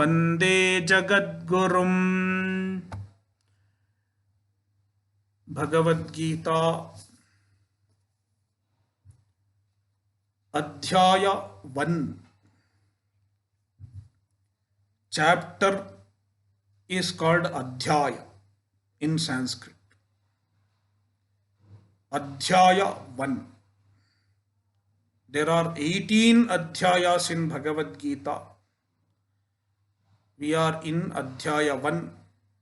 वन्दे जगद्गुरुम्। भगवद्गीता अध्याय 1 chapter is called Adhyaya in Sanskrit. Adhyaya 1. There are 18 Adhyayas in Bhagavad Gita. We are in Adhyaya 1,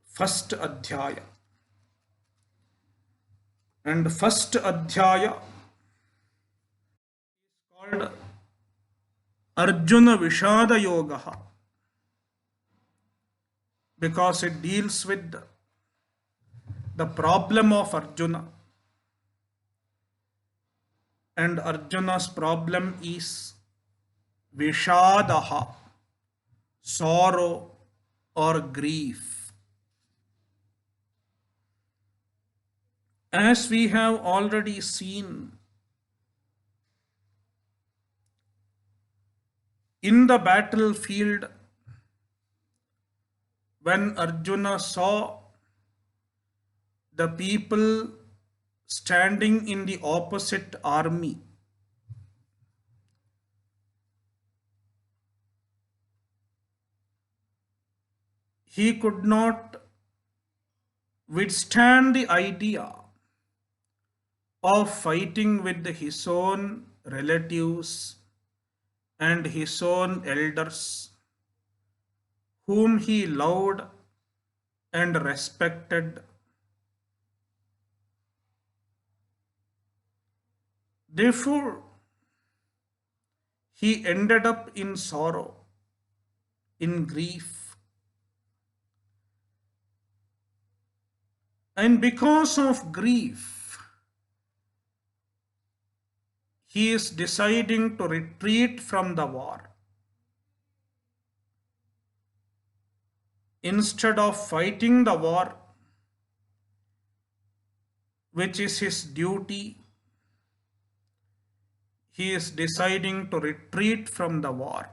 first Adhyaya. And first Adhyaya is called Arjuna Vishada Yoga because it deals with the problem of Arjuna. And Arjuna's problem is Vishadaha, sorrow or grief. As we have already seen, in the battlefield, when Arjuna saw the people standing in the opposite army, he could not withstand the idea of fighting with his own relatives and his own elders, whom he loved and respected. Therefore, he ended up in sorrow, in grief. And because of grief, he is deciding to retreat from the war. Instead of fighting the war, which is his duty, he is deciding to retreat from the war.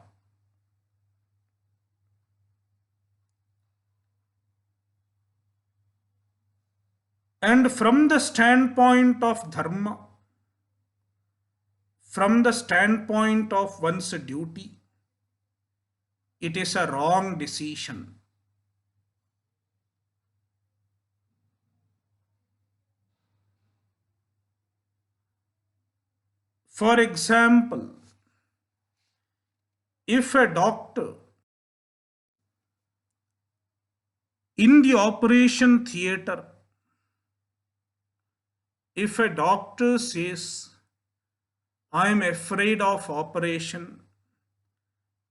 And from the standpoint of dharma, from the standpoint of one's duty, it is a wrong decision. For example, if a doctor in the operation theater, if a doctor says, I am afraid of operation,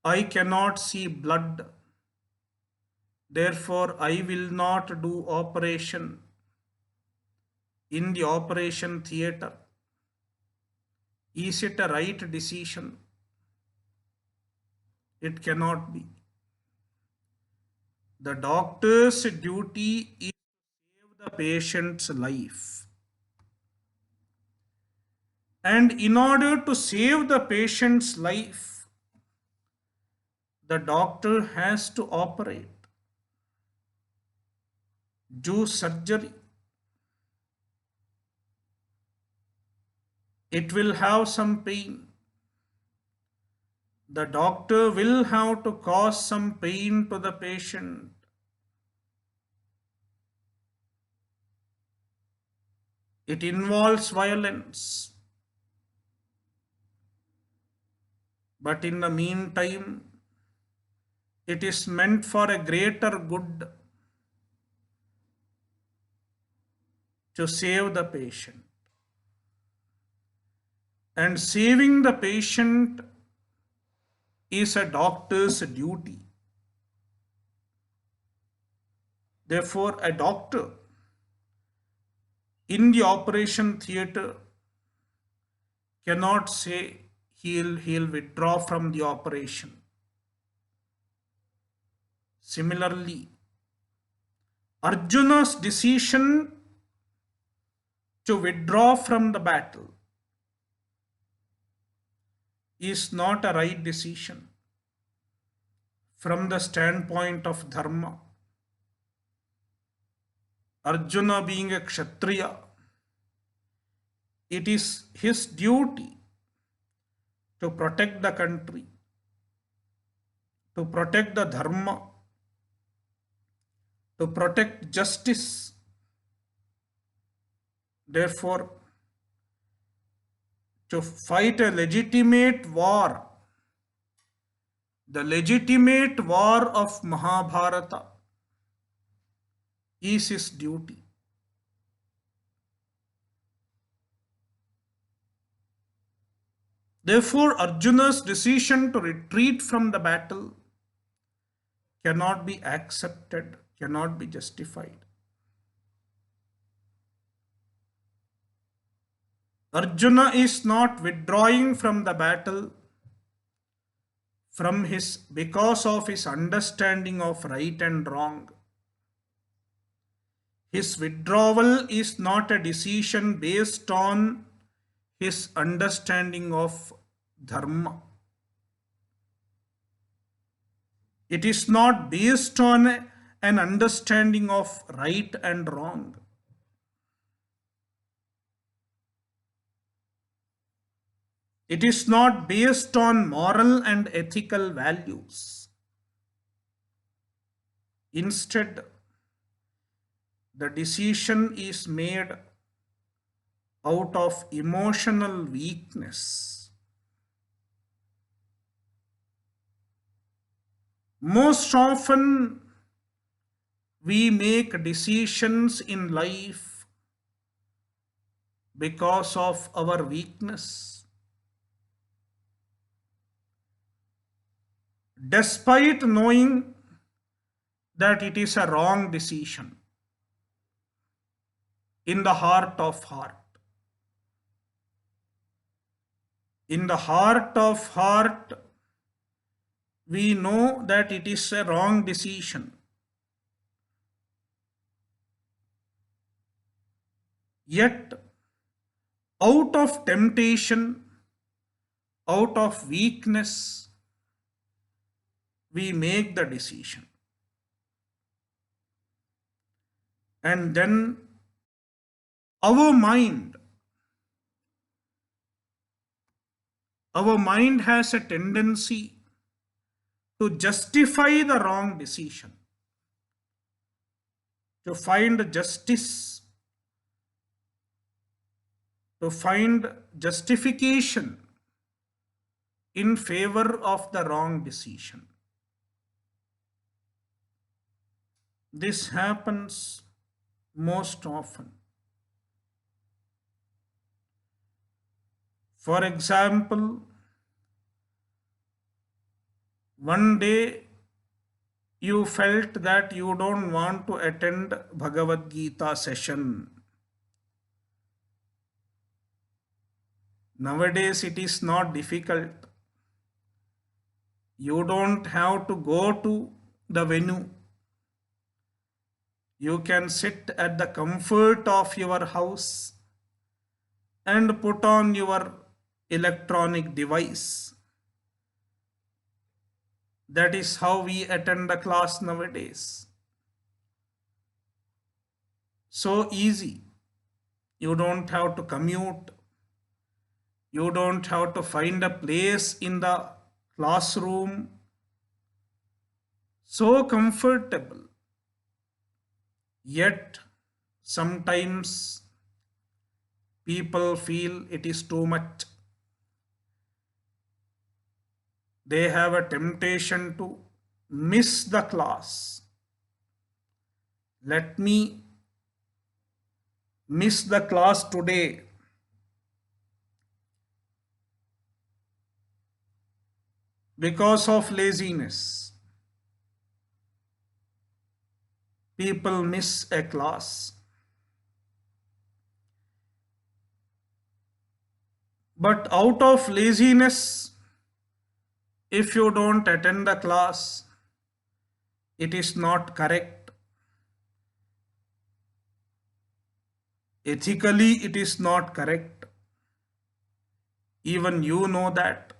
I cannot see blood, therefore I will not do operation in the operation theater, is it a right decision? It cannot be. The doctor's duty is to save the patient's life. And in order to save the patient's life, the doctor has to operate, do surgery. It will have some pain. The doctor will have to cause some pain to the patient. It involves violence. But in the meantime, it is meant for a greater good to save the patient. And saving the patient is a doctor's duty. Therefore, a doctor in the operation theater cannot say he'll withdraw from the operation. Similarly, Arjuna's decision to withdraw from the battle is not a right decision. from the standpoint of dharma. Arjuna being a Kshatriya, it is his duty to protect the country, to protect the dharma, to protect justice. Therefore, to fight a legitimate war, the legitimate war of Mahabharata, is his duty. Therefore, Arjuna's decision to retreat from the battle cannot be accepted, cannot be justified. Arjuna is not withdrawing from the battle because of his understanding of right and wrong. His withdrawal is not a decision based on his understanding of dharma. It is not based on an understanding of right and wrong. It is not based on moral and ethical values. Instead, the decision is made out of emotional weakness. Most often, we make decisions in life because of our weakness. Despite knowing that it is a wrong decision, in the heart of heart. In the heart of heart, we know that it is a wrong decision. Yet, out of temptation, out of weakness, we make the decision. And then our mind has a tendency to justify the wrong decision, to find justice, to find justification in favor of the wrong decision. This happens most often. For example, one day you felt that you don't want to attend Bhagavad Gita session. Nowadays it is not difficult. You don't have to go to the venue. You can sit at the comfort of your house and put on your electronic device. That is how we attend the class nowadays. So easy. You don't have to commute. You don't have to find a place in the classroom. So comfortable. Yet, sometimes people feel it is too much. They have a temptation to miss the class. Let me miss the class today. Because of laziness, people miss a class. But out of laziness, if you don't attend the class, it is not correct. Ethically, it is not correct. Even you know that.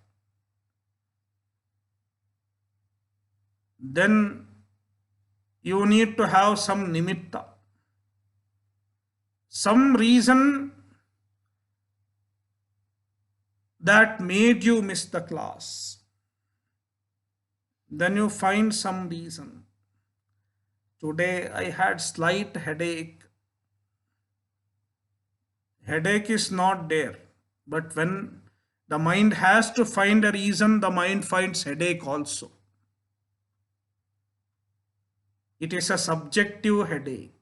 then you need to have some nimitta, some reason that made you miss the class. Then you find some reason. Today I had slight headache. Headache is not there. But when the mind has to find a reason, the mind finds headache also. It is a subjective headache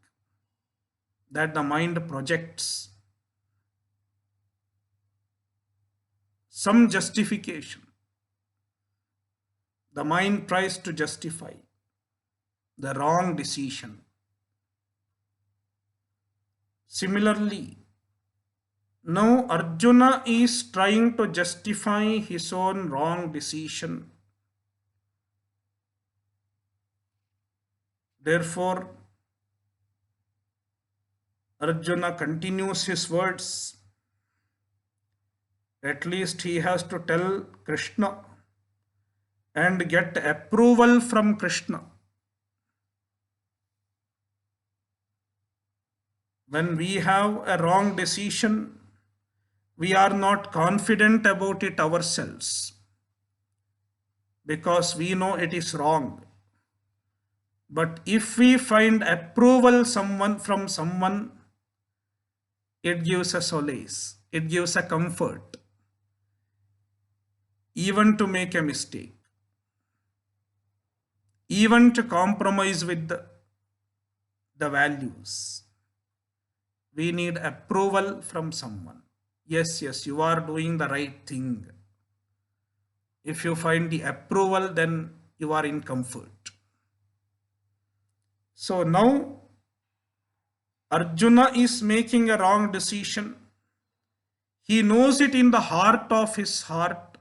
that the mind projects. Some justification. The mind tries to justify the wrong decision. Similarly, now Arjuna is trying to justify his own wrong decision. Therefore, Arjuna continues his words. At least he has to tell Krishna and get approval from Krishna. When we have a wrong decision, we are not confident about it ourselves because we know it is wrong. But if we find approval from someone, it gives a solace, it gives a comfort, even to make a mistake, even to compromise with the values. We need approval from someone. Yes, you are doing the right thing. If you find the approval, then you are in comfort. So now Arjuna is making a wrong decision. He knows it in the heart of his heart.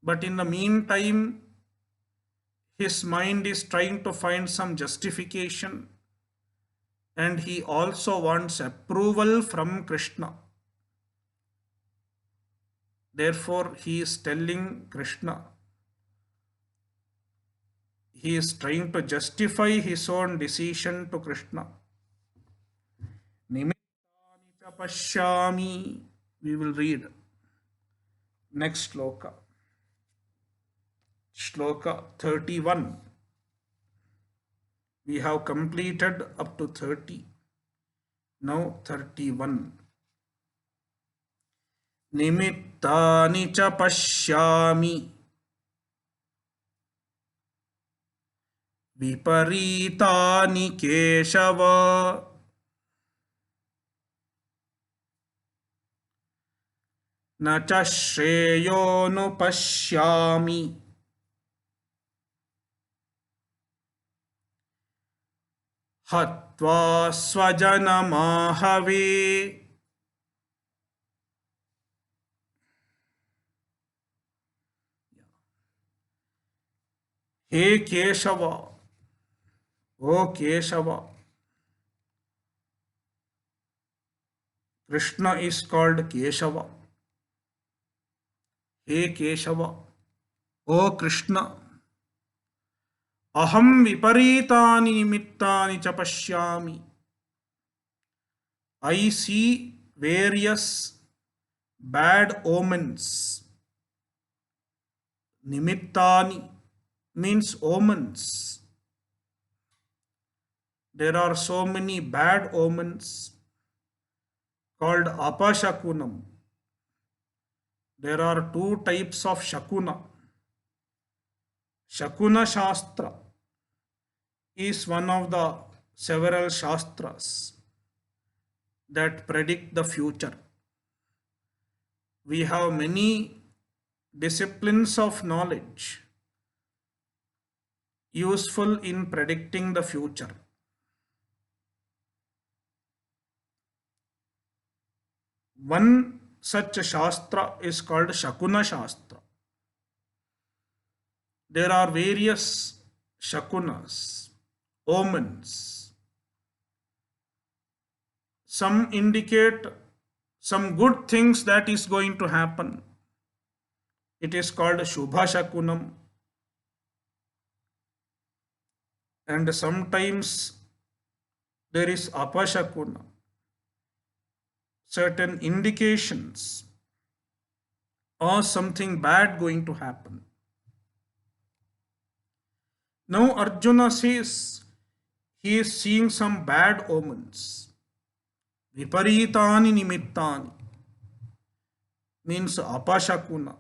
But in the meantime, his mind is trying to find some justification. And he also wants approval from Krishna. Therefore, he is telling Krishna. He is trying to justify his own decision to Krishna. Nimittani cha pashyami. We will read next shloka. Shloka 31. We have completed up to 30. Now 31. Nimittani cha pashyami. Viparitani Keshava. Na cha shreyo no pashyami. Hatva swajanamahave. He Keshava. O Keshava. Krishna is called Keshava. He Keshava. O Krishna. Aham viparitani nimittani cha pashyami. I see various bad omens. Nimittani means omens. There are so many bad omens called apashakunam. There are two types of shakuna. Shakuna Shastra is one of the several shastras that predict the future. We have many disciplines of knowledge useful in predicting the future. One such shastra is called Shakuna Shastra. There are various shakunas, omens. Some indicate some good things that is going to happen. It is called Shubha Shakunam. and sometimes there is apashakuna, certain indications or something bad going to happen. Now Arjuna says he is seeing some bad omens. Viparitani nimittani means apashakuna.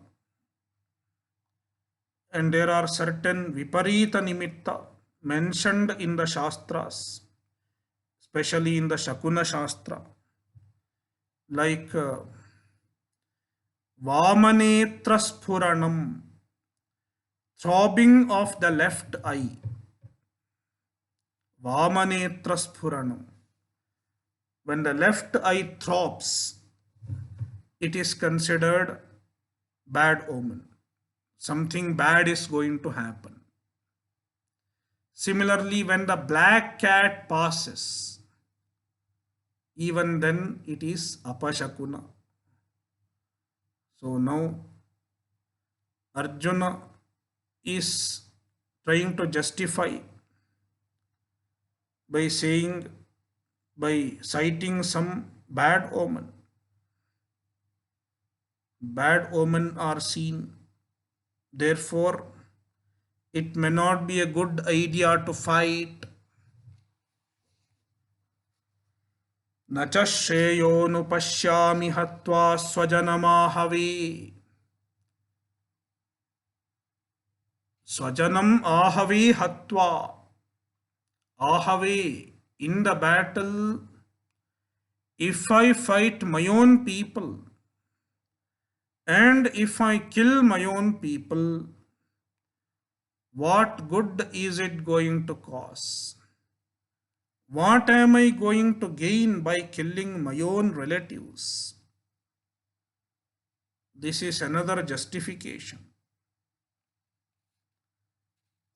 And there are certain viparita nimitta mentioned in the Shastras, especially in the Shakuna Shastra, like Vamanetra Sphuranam, throbbing of the left eye. Vamanetra Sphuranam. When the left eye throbs, it is considered bad omen. Something bad is going to happen. Similarly, when the black cat passes, even then it is apashakuna. So now Arjuna is trying to justify by saying, by citing some bad omen. Bad omen are seen. Therefore, it may not be a good idea to fight. न च श्रेयोनुपश्यामि हत्वा स्वजनमाहवे. Swajanam ahave hatva. Ahave, in the battle, if I fight my own people and if I kill my own people, what good is it going to cause? What am I going to gain by killing my own relatives? This is another justification.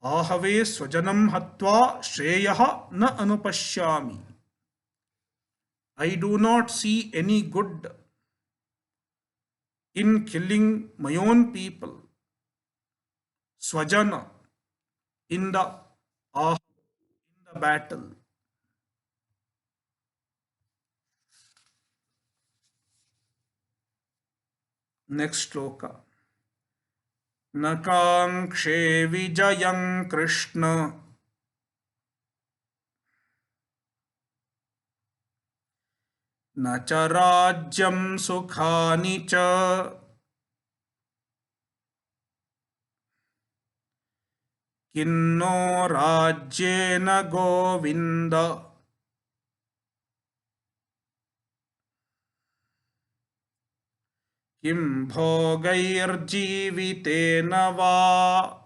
Ahave swajanam hatva shreyaha na anupashyami. I do not see any good in killing my own people. Swajana, in the battle. Next shloka. Nakankshe vijayam Krishna na cha rajyam sukhani cha kinno rajyena govinda kim bhogairjivitena va.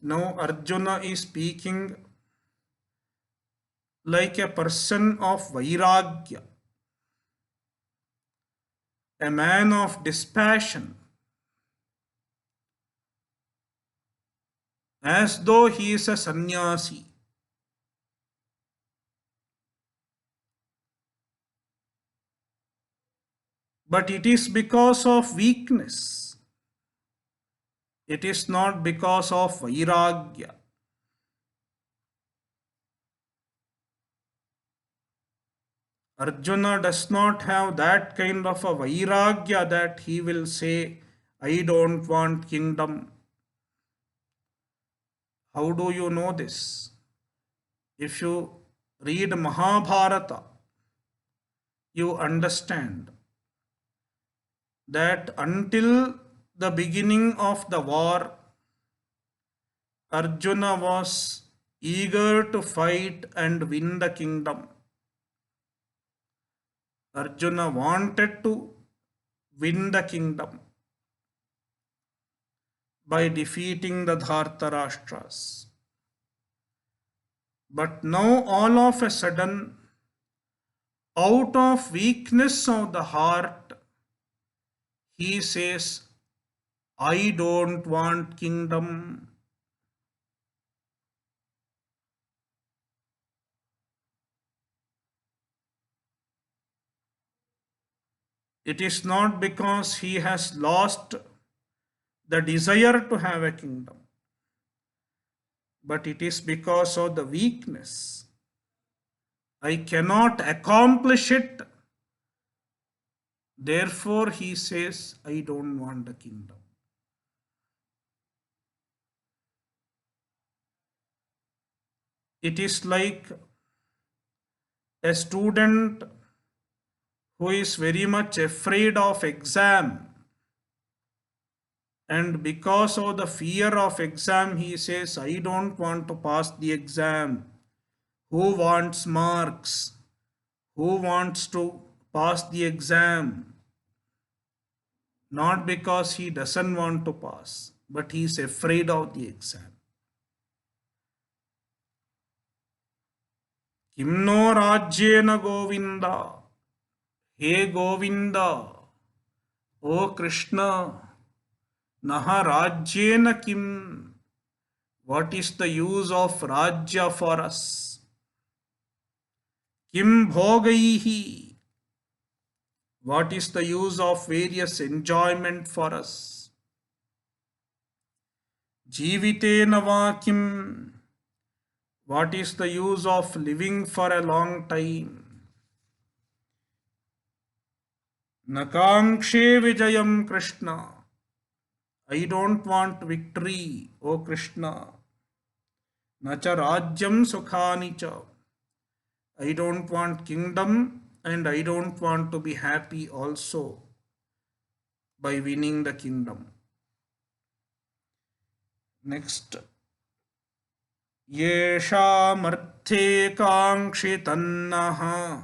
Now Arjuna is speaking like a person of vairagya, a man of dispassion, as though he is a sannyasi. But it is because of weakness. It is not because of vairagya. Arjuna does not have that kind of a vairagya that he will say, I don't want kingdom. How do you know this? If you read Mahabharata, you understand that until the beginning of the war, Arjuna was eager to fight and win the kingdom. Arjuna wanted to win the kingdom by defeating the Dhartarashtras. But now all of a sudden, out of weakness of the heart, he says, I don't want kingdom. It is not because he has lost the desire to have a kingdom, but it is because of the weakness. I cannot accomplish it. Therefore, he says, I don't want the kingdom. It is like a student who is very much afraid of exam, and because of the fear of exam he says, I don't want to pass the exam. Who wants marks? Who wants to pass the exam? Not because he doesn't want to pass, but he is afraid of the exam. Kim no rajyena Govinda. He Govinda, O Krishna, naha rajyena kim. What is the use of rajya for us? Kim bhogaihi. What is the use of various enjoyment for us? Jivitena va kim. What is the use of living for a long time? Nakankshe vijayam Krishna. I don't want victory, O Krishna. Nacha rajyam sukhani cha. I don't want kingdom and I don't want to be happy also by winning the kingdom. Next. Yeshamarthe kangshitannaha.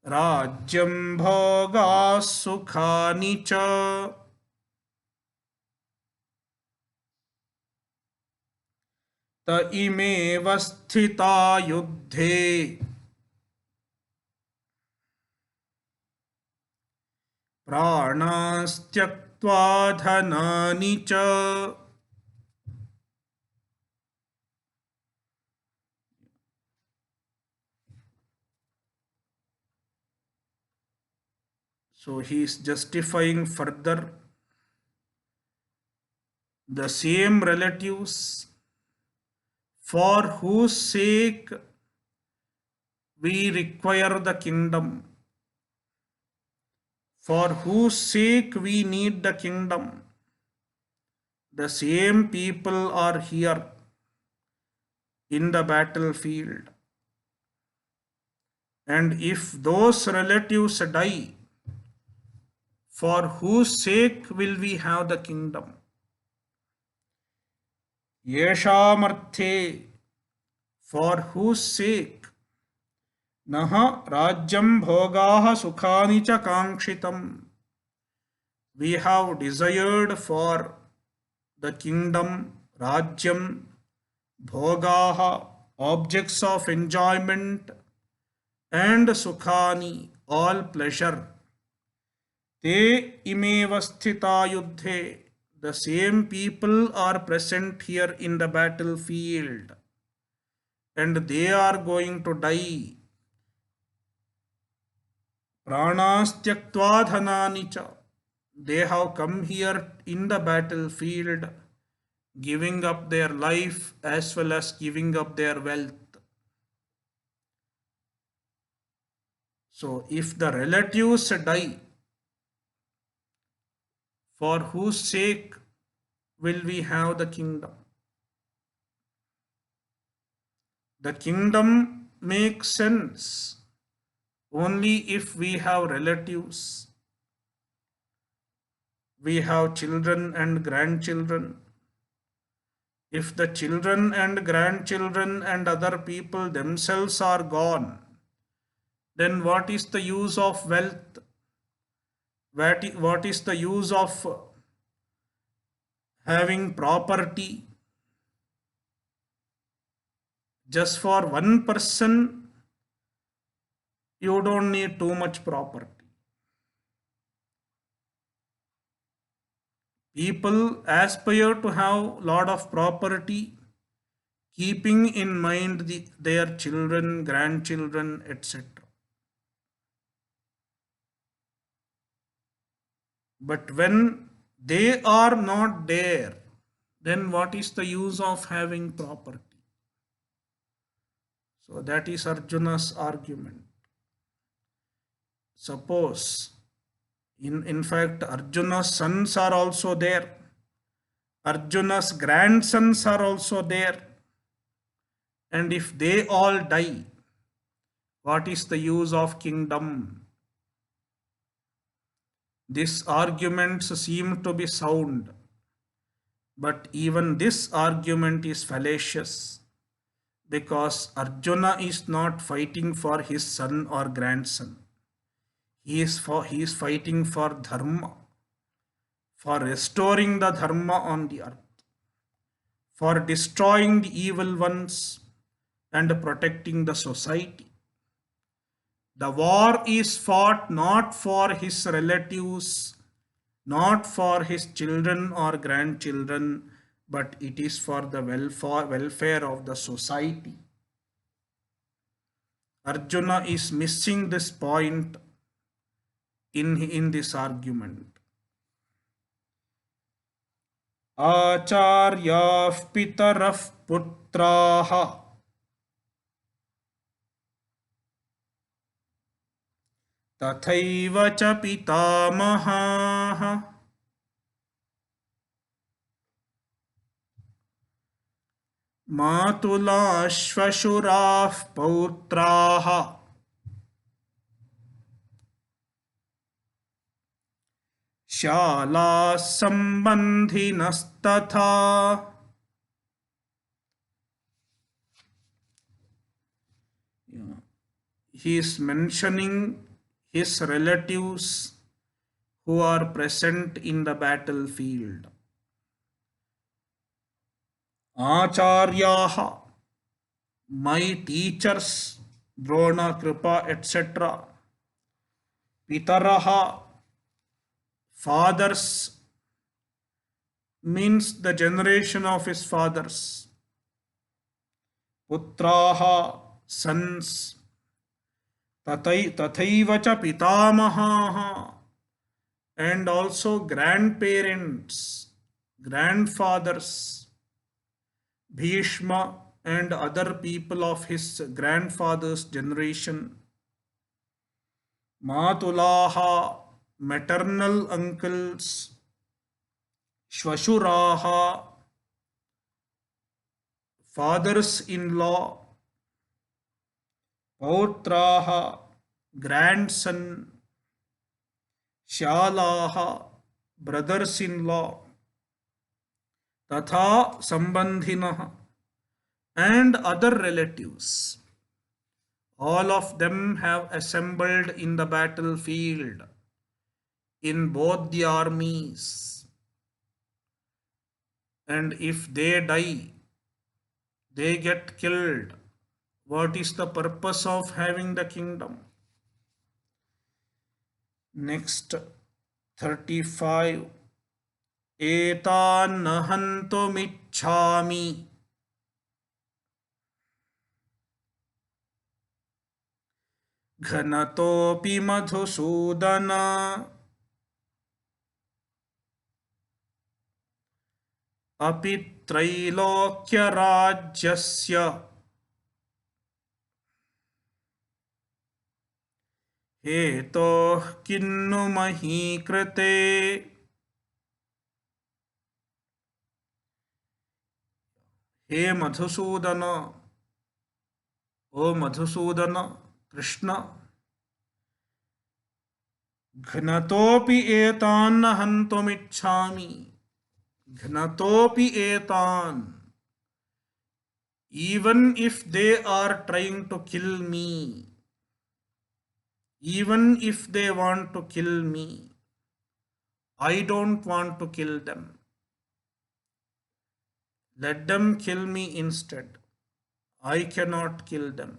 Rajyam bhoga sukhani cha. Ta imev sthita yuddhe. Pranastyakva dhanani cha. So he is justifying further the same relatives for whose sake we require the kingdom, for whose sake we need the kingdom. The same people are here in the battlefield. And if those relatives die, for whose sake will we have the kingdom? Yeshamarthe, for whose sake? Naha rajyam bhogaha sukhani cha kankshitam. We have desired for the kingdom, rajyam, bhogaha, objects of enjoyment, and sukhani, all pleasure. Te imeva sthita yuddhe. The same people are present here in the battlefield and they are going to die. Pranastyakva dhanani cha. They have come here in the battlefield, giving up their life as well as giving up their wealth. So if the relatives die, for whose sake will we have the kingdom? The kingdom makes sense only if we have relatives, we have children and grandchildren. If the children and grandchildren and other people themselves are gone, then what is the use of wealth? What is the use of having property? Just for one person, you don't need too much property. People aspire to have lot of property, keeping in mind their children, grandchildren, etc. But when they are not there, then what is the use of having property? So that is Arjuna's argument. Suppose, in fact, Arjuna's sons are also there. Arjuna's grandsons are also there. And if they all die, what is the use of kingdom? These arguments seem to be sound, but even this argument is fallacious because Arjuna is not fighting for his son or grandson. He is fighting for dharma, for restoring the dharma on the earth, for destroying the evil ones and protecting the society. The war is fought not for his relatives, not for his children or grandchildren, but it is for the welfare of the society. Arjuna is missing this point in this argument. Acharyah pitarah putraha tathaiva cha pitamahaः मातुलाश्वशुराः पौत्राः शालाः सम्बन्धिनस्तथा. He is mentioning his relatives who are present in the battlefield. Acharyaha, my teachers, Drona, Kripa, etc. Pitaraha, fathers, means the generation of his fathers. Putraha, sons. Tathaiva cha pitamahaha, and also grandparents, grandfathers. Bhishma and other people of his grandfather's generation. Matulaha, maternal uncles. Shvashuraha, fathers-in-law. Pautraha, grandson. Shalaha, brothers-in-law. Tatha sambandhinah, and other relatives. All of them have assembled in the battlefield in both the armies. And if they die, they get killed. What is the purpose of having the kingdom? Next, 35. एतान् न हन्तुमिच्छामि घनतोऽपि मधुसूदन अपि त्रैलोक्यराज्यस्य हेतोः किन्नु मही कृते. हे मधुसूदन, ओ मधुसूदन कृष्ण, घ्नतोपि एतान् न हन्तुमिच्छामि. Gnatopi etan, even if they are trying to kill me, even if they want to kill me, I don't want to kill them. Let them kill me instead. I cannot kill them.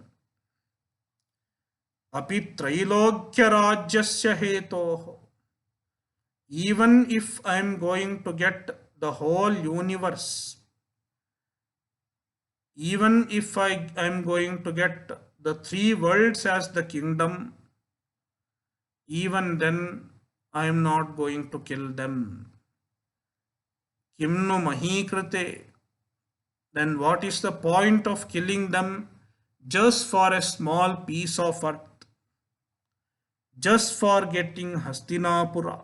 Api trailokya rajyasya hetoh, even if I am going to get the whole universe, even if I am going to get the 3 worlds as the kingdom, even then I am not going to kill them. Kim no mahikrite. Then what is the point of killing them just for a small piece of earth? Just for getting Hastinapura,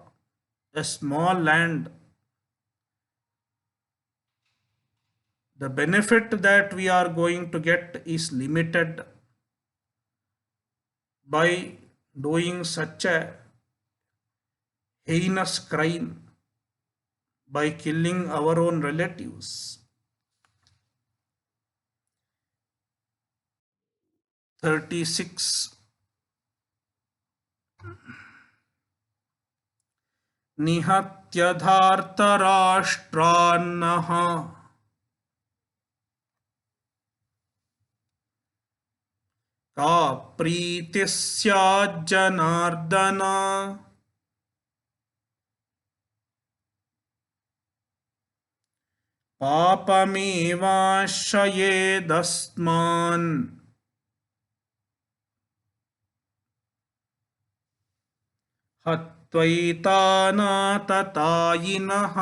a small land. The benefit that we are going to get is limited by doing such a heinous crime, by killing our own relatives. 36. निहत्यधार्तराष्ट्रान्नः का प्रीतिः स्याज्जनार्दन पापमेवाश्रयेदस्मान् हत्वैतानाततायिनः.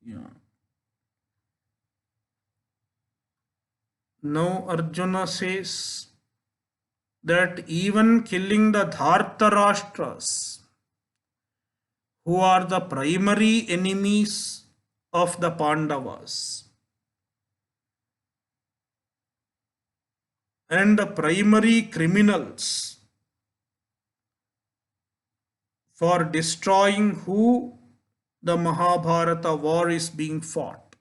Yeah. Now Arjuna says that even killing the Dhartarashtras, who are the primary enemies of the Pandavas and the primary criminals for destroying who the Mahabharata war is being fought.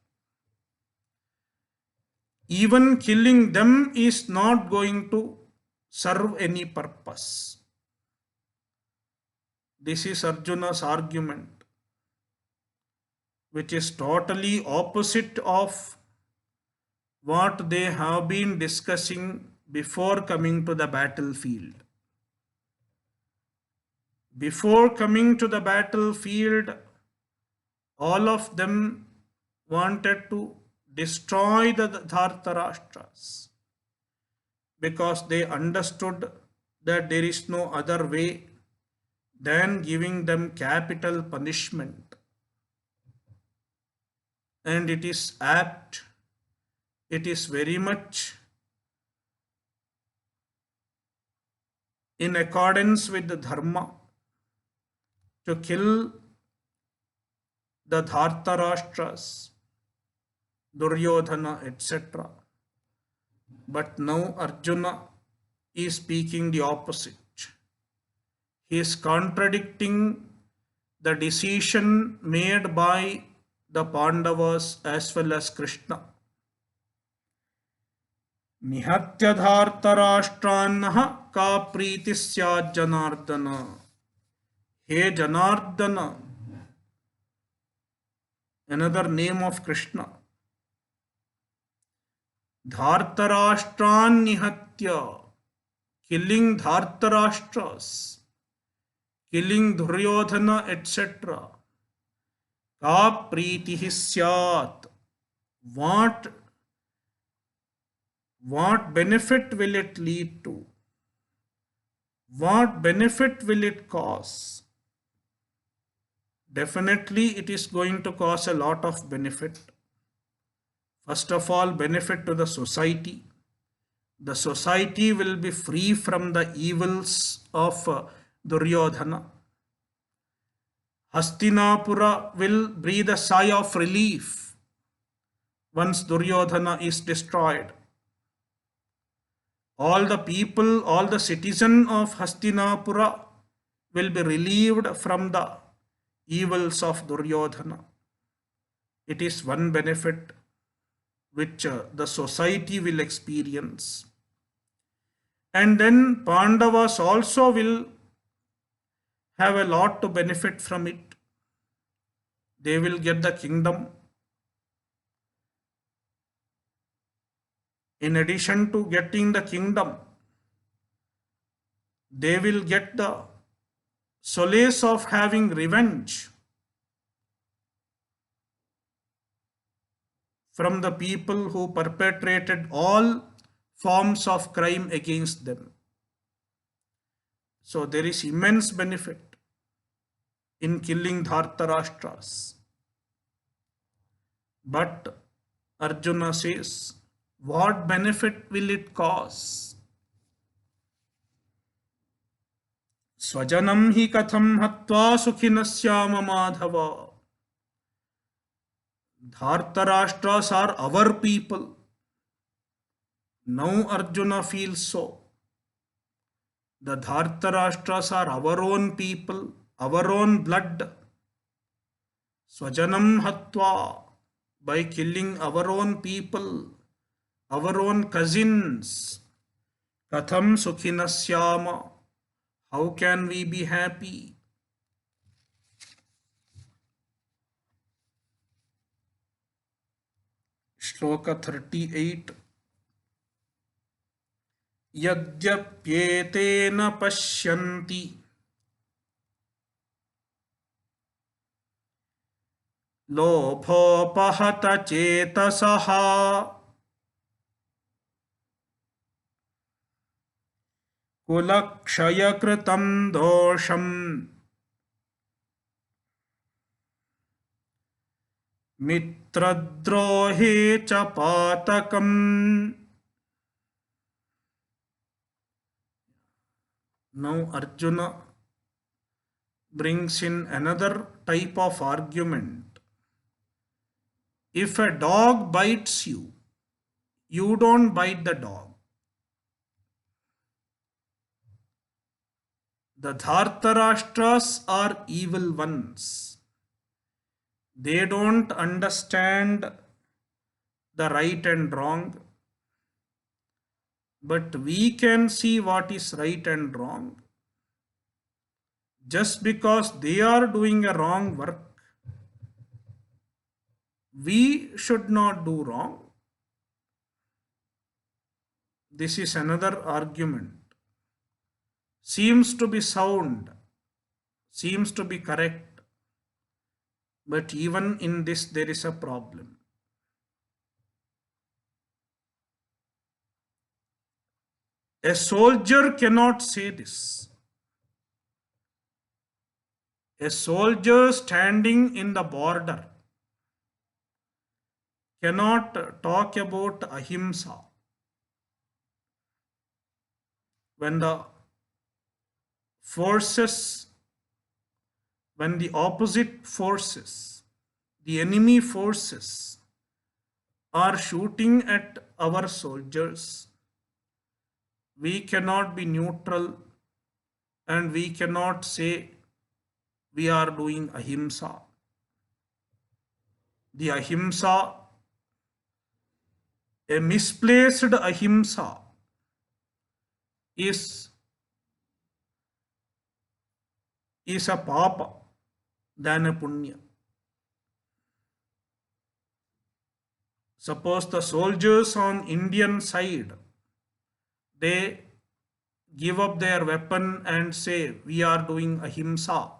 Even killing them is not going to serve any purpose. This is Arjuna's argument, which is totally opposite of what they have been discussing before coming to the battlefield. Before coming to the battlefield, all of them wanted to destroy the Dhartarashtras because they understood that there is no other way than giving them capital punishment. And it is apt, it is very much in accordance with the dharma to kill the Dhartarashtras, Duryodhana, etc. But now Arjuna is speaking the opposite. He is contradicting the decision made by the Pandavas as well as Krishna. Nihatya dhartarashtrannah ka priti syat janardana. He Janardana, another name of Krishna. Dhartarashtran nihatya, killing Dhartarashtras, killing Duryodhana, etc. Ka pritihi syat. What benefit will it lead to? What benefit will it cause? Definitely it is going to cause a lot of benefit. First of all, benefit to the society. The society will be free from the evils of Duryodhana. Hastinapura will breathe a sigh of relief once Duryodhana is destroyed. All the people, all the citizens of Hastinapura will be relieved from the evils of Duryodhana. It is one benefit which the society will experience. And then Pandavas also will have a lot to benefit from it. They will get the kingdom. In addition to getting the kingdom, they will get the solace of having revenge from the people who perpetrated all forms of crime against them. So there is immense benefit in killing Dhartarashtras. But Arjuna says, what benefit will it cause? Swajanam hi katham hatva sukhinasya madhava. Dhartarashtras are our people. Now Arjuna feels so. The Dhartarashtras are our own people, our own blood. Swajanam hatva, by killing our own people, our own cousins. Katham sukhinasyama, how can we be happy? Shloka 38. Yadyapyetena pashyanti lobhopahata chetasaha kulakshayakritam dosham mitradrohe cha patakam. Now Arjuna brings in another type of argument. If a dog bites you, you don't bite the dog. The Dhartarashtras are evil ones. They don't understand the right and wrong. But we can see what is right and wrong. Just because they are doing a wrong work, we should not do wrong. This is another argument. Seems to be sound, seems to be correct, but even in this there is a problem. A soldier cannot say this. A soldier standing in the border cannot talk about ahimsa. When the opposite forces, the enemy forces are shooting at our soldiers, we cannot be neutral and we cannot say we are doing ahimsa. The ahimsa, a misplaced ahimsa, is a papa than a punya. Suppose the soldiers on Indian side, they give up their weapon and say we are doing ahimsa,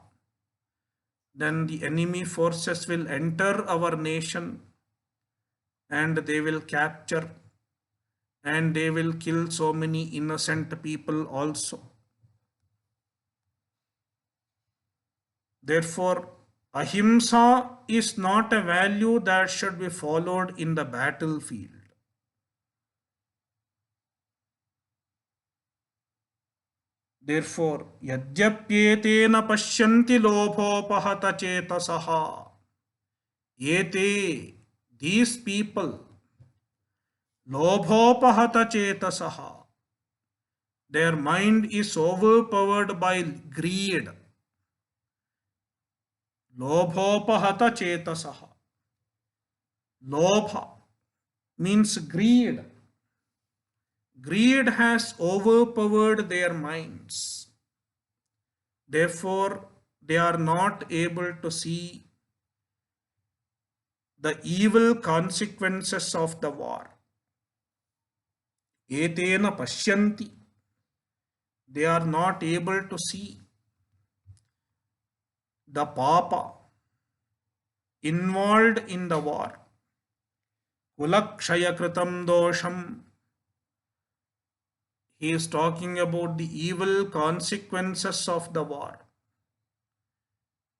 then the enemy forces will enter our nation and they will capture and they will kill so many innocent people also. Therefore, ahimsa is not a value that should be followed in the battlefield. Therefore, yadyapyetena pashyanti lobhopahata chetasaha. Yete, these people, lobhopahata chetasaha, their mind is overpowered by greed. Lobhopahata chetasaha. Lobha means greed. Greed has overpowered their minds. Therefore, they are not able to see the evil consequences of the war. Etena pashyanti. They are not able to see the papa involved in the war. Kulakshaya kritam dosham. He is talking about the evil consequences of the war,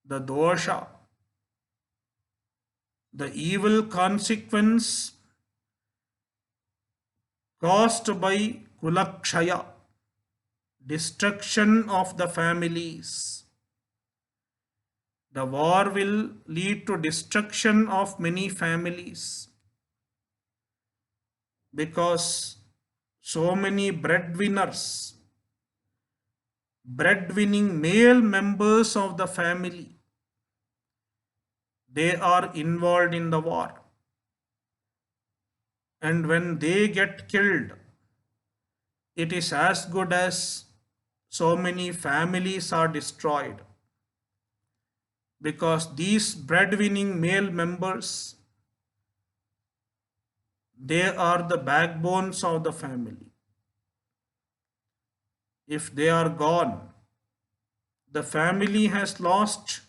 the dosha, the evil consequence caused by kulakshaya, destruction of the families. The war will lead to destruction of many families because so many breadwinning male members of the family, they are involved in the war. And when they get killed, it is as good as so many families are destroyed because these breadwinning male members, they are the backbones of the family. If they are gone, the family has lost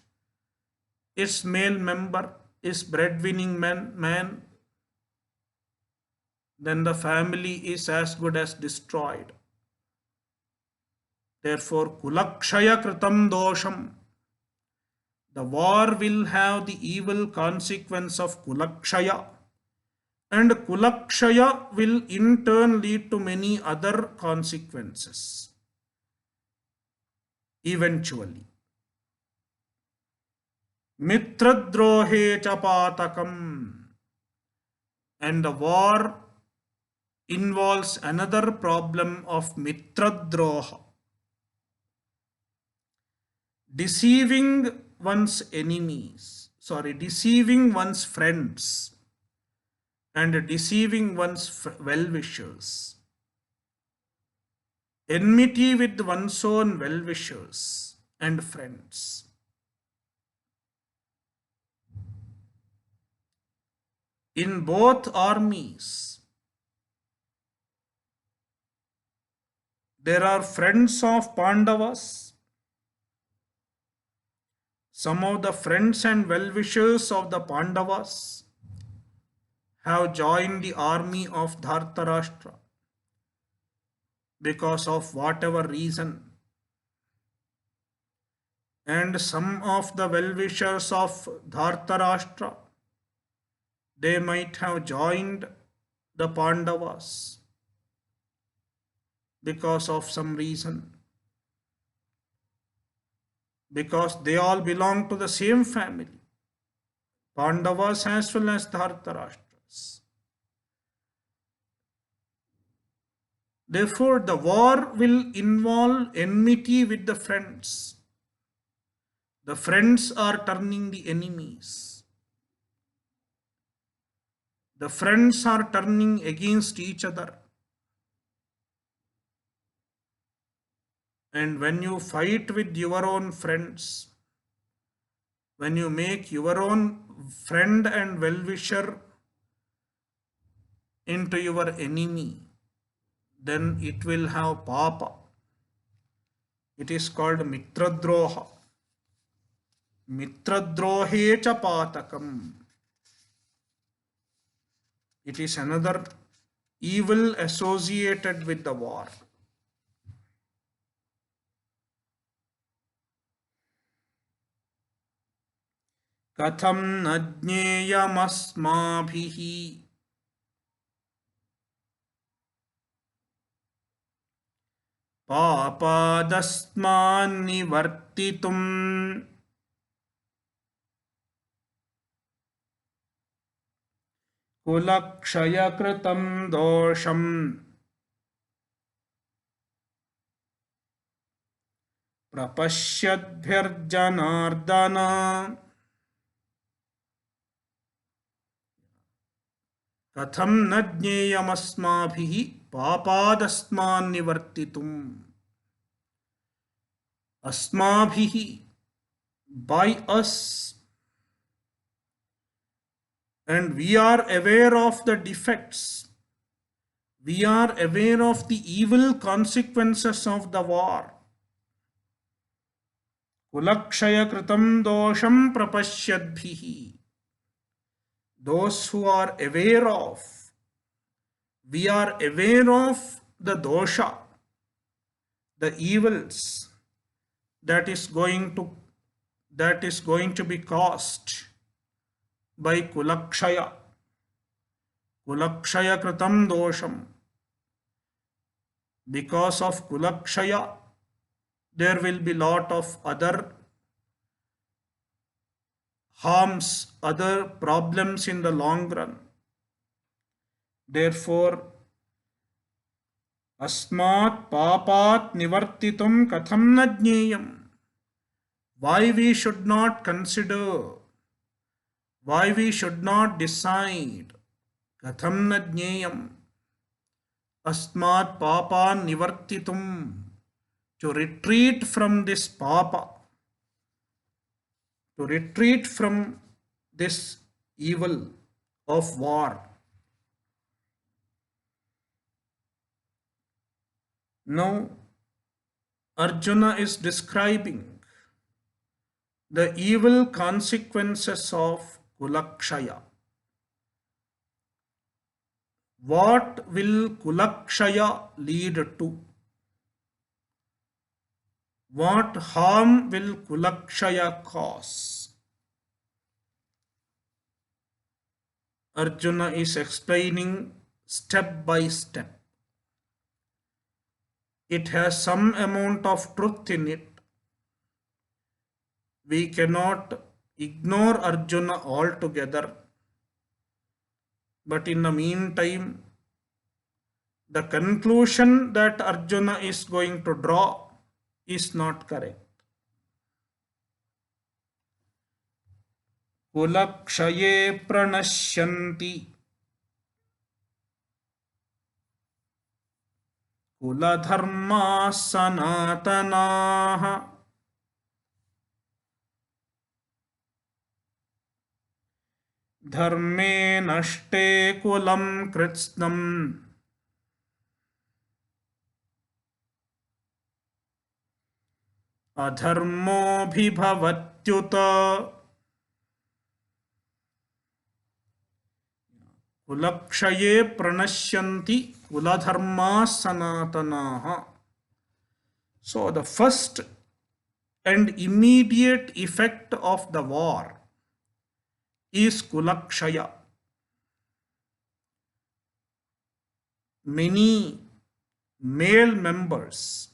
its male member, its breadwinning man, then the family is as good as destroyed. Therefore, kulakshaya kritam dosham. The war will have the evil consequence of kulakshaya. And kulakshaya will in turn lead to many other consequences. Eventually. Mitradrohe chapatakam. And the war involves another problem of mitradroha. Deceiving one's friends and deceiving one's well-wishers. Enmity with one's own well-wishers and friends. In both armies, there are friends of Pandavas. Some of the friends and well-wishers of the Pandavas have joined the army of Dhartarashtra because of whatever reason. And some of the well-wishers of Dhartarashtra, they might have joined the Pandavas because of some reason. Because they all belong to the same family, Pandavas as well as Dhartarashtras. Therefore, the war will involve enmity with the friends. The friends are turning the enemies. The friends are turning against each other. And when you fight with your own friends, when you make your own friend and well-wisher into your enemy, then it will have papa. It is called mitradroha. Mitradrohe cha patakam. It is another evil associated with the war. Katham najneyamasmabhihi papadasman nivartitum kulakshayakritam dosham prapashyadbhyarjanardana. Katham najneyamasmabhihi papadasman nivartitum. Asmabhihi, by us. And we are aware of the defects. We are aware of the evil consequences of the war. Kulakshaya kritam dosham prapashyadbhihi. Those who are aware of, we are aware of the dosha, the evils that is going to be caused by kulakshaya. Kulakshaya kritam dosham. Because of kulakshaya, there will be lot of other harms, other problems in the long run. Therefore, asmat papat nivartitum katham na jneyam. Why we should not consider, why we should not decide, katham na jneyam, asmat papa nivartitum, to retreat from this papa, to retreat from this evil of war. Now, Arjuna is describing the evil consequences of kulakshaya. What will kulakshaya lead to? What harm will kulakshaya cause? Arjuna is explaining step by step. It has some amount of truth in it. We cannot ignore Arjuna altogether. But in the meantime, the conclusion that Arjuna is going to draw is not correct. Kulakshaye pranashyanti kuladharma sanatanaha dharme nashte kulam kritsnam adharmo bhibhavatyuta. Kulakshaye pranashyanti kuladharma sanatanaha. So the first and immediate effect of the war is kulakshaya. Many male members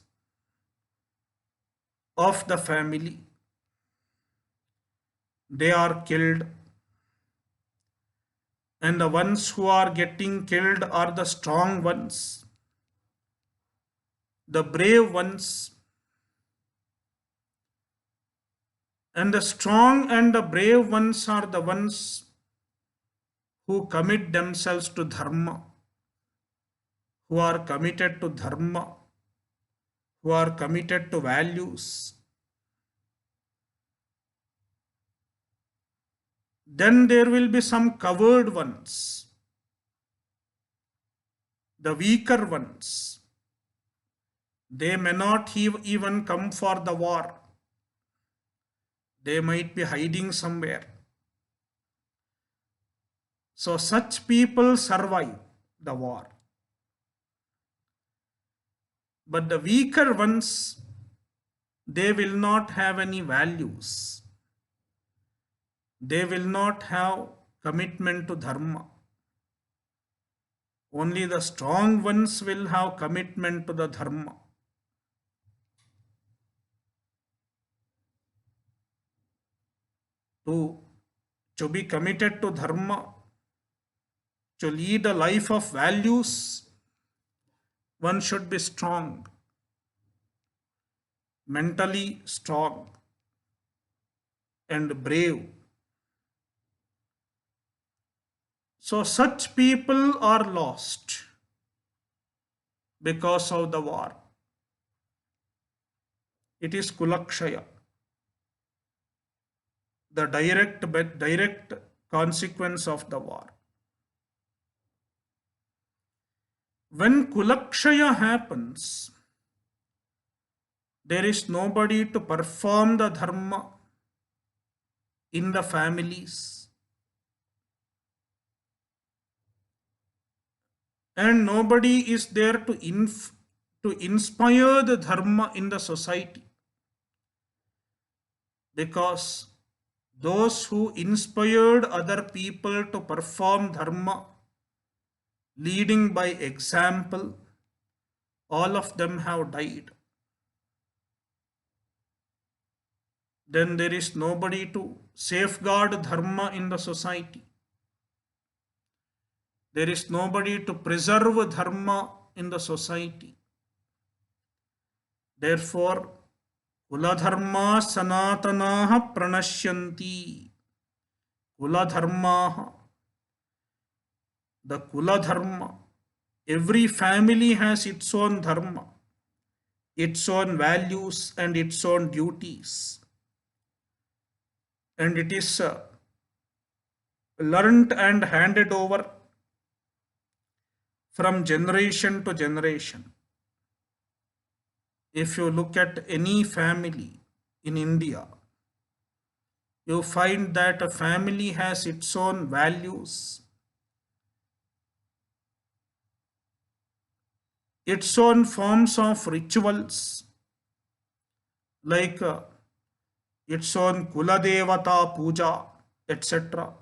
of the family, they are killed, and the ones who are getting killed are the strong ones, the brave ones. And the strong and the brave ones are the ones who commit themselves to dharma, who are committed to dharma, who are committed to values. Then there will be some coward ones, the weaker ones. They may not even come for the war. They might be hiding somewhere. So such people survive the war. But the weaker ones, they will not have any values. They will not have commitment to dharma. Only the strong ones will have commitment to the dharma. To be committed to dharma, to lead a life of values, one should be strong, mentally strong and brave. So such people are lost because of the war. It is kulakshaya, the direct consequence of the war. When kulakshaya happens, there is nobody to perform the dharma in the families, and nobody is there to to inspire the dharma in the society, because those who inspired other people to perform dharma, leading by example, all of them have died. Then there is nobody to safeguard dharma in the society. There is nobody to preserve dharma in the society. Therefore, kuladharma sanatanaha pranashyanti. Kuladharma, the kuladharma. Every family has its own dharma, its own values and its own duties. And it is learnt and handed over from generation to generation. If you look at any family in India, you find that a family has its own values, its own forms of rituals, like its own Kuladevata puja, etc.,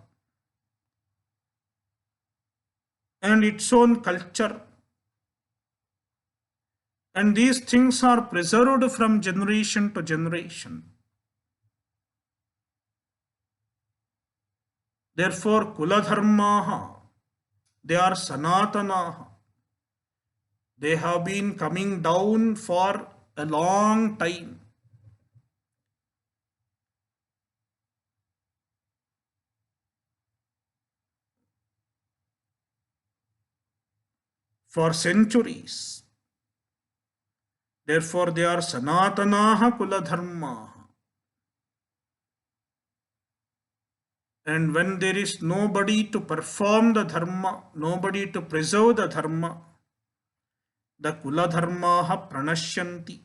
and its own culture. And these things are preserved from generation to generation. Therefore, Kuladharmaha, they are Sanatanaha. They have been coming down for a long time. For centuries. Therefore, they are Sanatanaha Kuladharmaha. And when there is nobody to perform the dharma, nobody to preserve the dharma, the Kuladharmaha pranashyanti.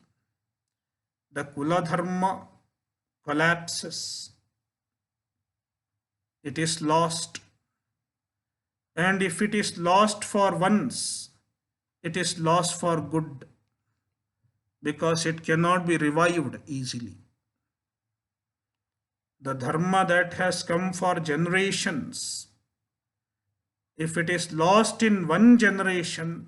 The Kuladharma collapses. It is lost. And if it is lost for once, it is lost for good, because it cannot be revived easily. The dharma that has come for generations, if it is lost in one generation,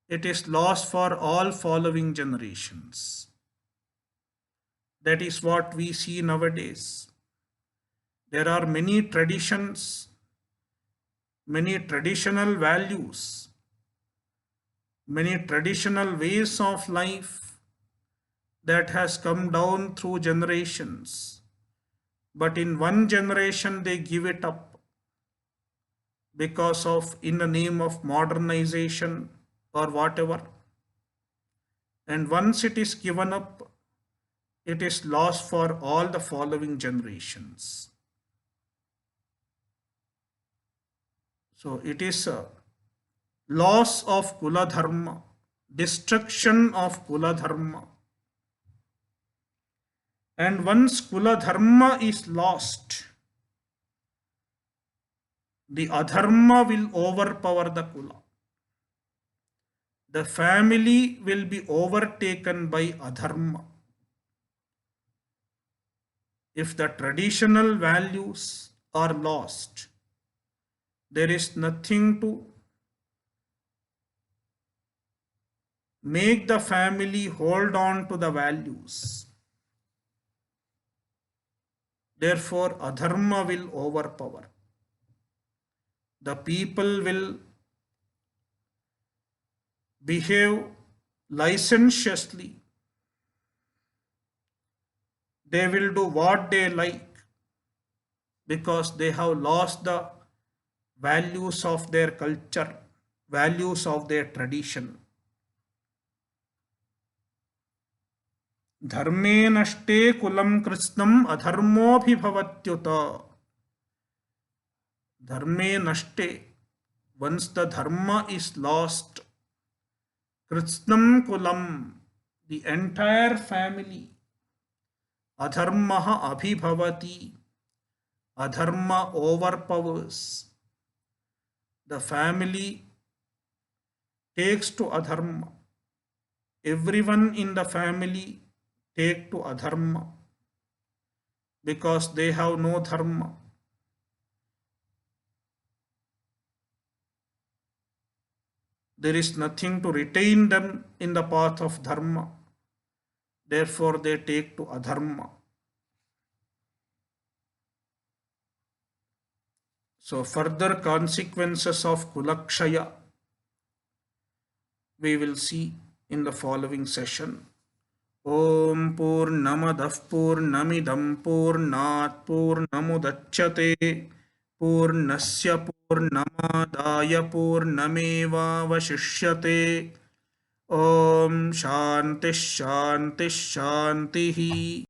it is lost for all following generations. That is what we see nowadays. There are many traditions, many traditional values, many traditional ways of life that has come down through generations. But in one generation they give it up because of, in the name of modernization or whatever. And once it is given up, it is lost for all the following generations. So it is a loss of Kuladharma, destruction of Kuladharma. And once Kuladharma is lost, the adharma will overpower the Kula. The family will be overtaken by adharma. If the traditional values are lost, there is nothing to make the family hold on to the values. Therefore, adharma will overpower. The people will behave licentiously. They will do what they like because they have lost the values of their culture, values of their tradition. Dharme nashte kulam krishnam adharmobhibhavatyuta. Dharme nashte, once the dharma is lost, krishnam kulam, the entire family, adharmaha abhibhavati, adharma overpowers. The family takes to adharma. everyone in the family take to adharma because they have no dharma. There is nothing to retain them in the path of dharma. Therefore, they take to adharma. So, further consequences of kulakshaya we will see in the following session. Om Purnamadah Purnamidam Purnat Purnamudachyate Purnasya Purnamadaya Purnamevavashishyate. Om Shanti Shanti Shanti.